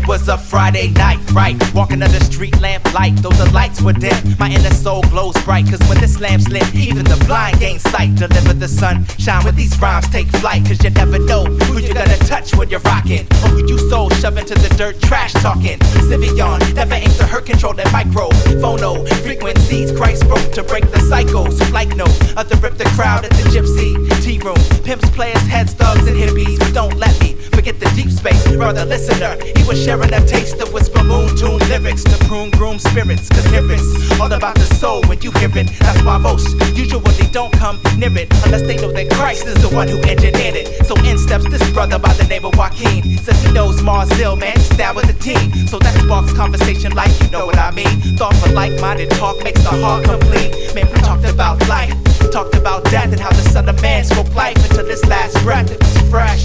It was a Friday night, right? Walking under street lamp light, though the lights were dim, my inner soul glows bright. Cause when this lamp's lit, even the blind gain sight. Deliver the sun, shine with these rhymes, take flight. Cause you never know who you're gonna touch when you're rocking, or who you soul shove into the dirt, trash talking. Civion, never aims to hurt, control that micro. Phono, frequencies, Christ broke to break the cycles. Like no other rip the crowd at the gypsy tea room. Pimps, players, heads, thugs, and hippies. But don't let me forget the deep space. Brother listener, he was sharing a taste of whisper moon tune lyrics to prune groom spirits. Cause here it's all about the soul when you hear it. That's why most usually don't come near it unless they know that Christ is the one who engineered it. So in steps this brother by the name of Joaquin. Says he knows Mars Hill, man, he's down with the team. So that sparks conversation like you know what I mean. Thoughtful, like-minded talk makes the heart complete. Man, we talked about life, talked about death, and how the Son of Man spoke life into this last breath. It was fresh.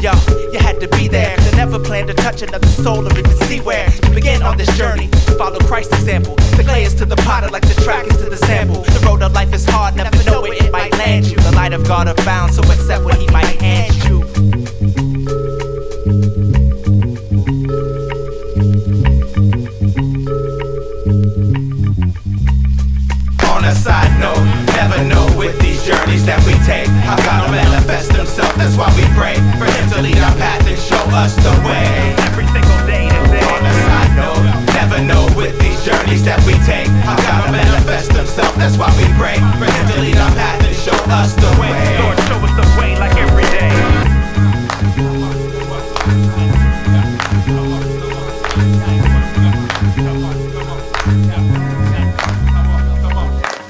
Yo, you had to be there. I never planned to touch another soul or even see where to begin on this journey. To follow Christ's example. The clay is to the potter like the track is to the sample. The road of life is hard, never know where it might land you. The light of God abounds, so accept what he might hand you. On a side note, never know with these journeys that we take how God will manifest himself. That's why we pray for him to lead our path and show us the way. Every single day is there. On a side note, never know with these journeys that we take how God will manifest himself. That's why we pray for him to lead our path and show us the way. Lord, show us the way like every day.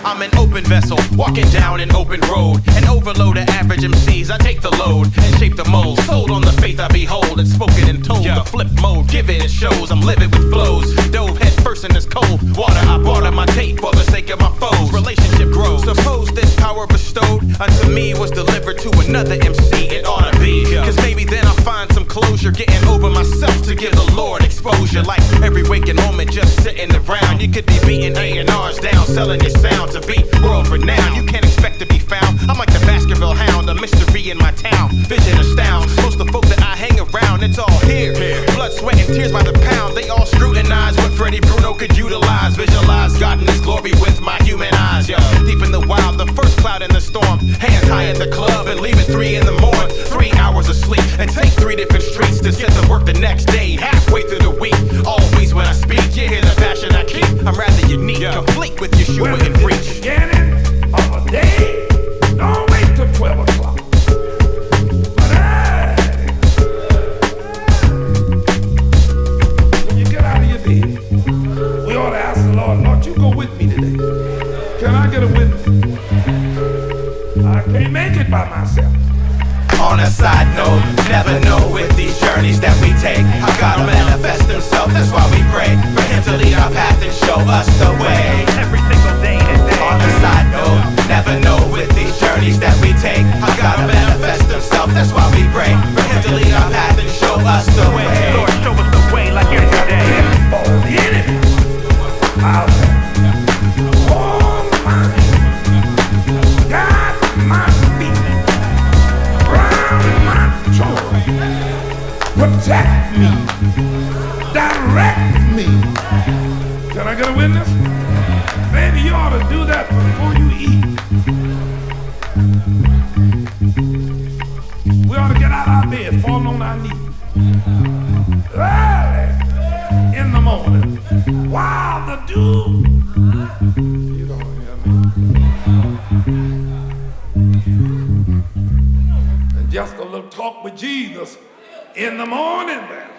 I'm an open vessel, walking down an open road. An overload of average MCs, I take the load and shape the mold. Sold on the faith I behold, and spoken and told. The flip mode, give it shows, I'm livid with flows. Dove head first in this cold water, I barter my tape for the sake of my foes. Relationship grows, suppose this power bestowed unto me was delivered to another MC. It ought to be, cause maybe then I'll find some closure. Getting over myself to give the Lord exposure. Like every waking moment just sitting around. You could be beating A&Rs down, selling your sound to be world renowned. You can't expect to be found. I'm like the Baskerville Hound, a mystery in my town. Vision astounds most of the folk that I hang around. It's all here. Blood, sweat, and tears by the pound. They all scrutinize what Freddie Bruno could utilize. Visualize God in his glory with my human eyes. Yo, deep in the wild, the first cloud in the storm. Hands high at the club and leave at 3 in the morning. 3 hours of sleep and take 3 different streets to set to work the next day. Halfway through the week, always when I speak, you hear the passion I keep. I'm rather unique, complete with Yeshua and preach. Beginning of a day, don't wait till 12 o'clock. But hey, when you get out of your bed, we ought to ask the Lord, Lord, you go with me today. Can I get a witness? I can't make it by myself. On a side note, never know with these journeys that we take how God will manifest himself. That's why we pray for him to lead our path and show us the way. Every single day is day. On a side note, never know with these journeys that we take how God will manifest himself. That's why we pray for him to lead our path and show us the way. Lord, show us the way like every day. For the enemy, I'll say, oh my, God, my feet. Protect me, direct me. Can I get a witness? Maybe you ought to do that before you eat. We ought to get out of our bed, fall on our knees early in the morning while the dew. You don't hear me? And just a little talk with Jesus in the morning then.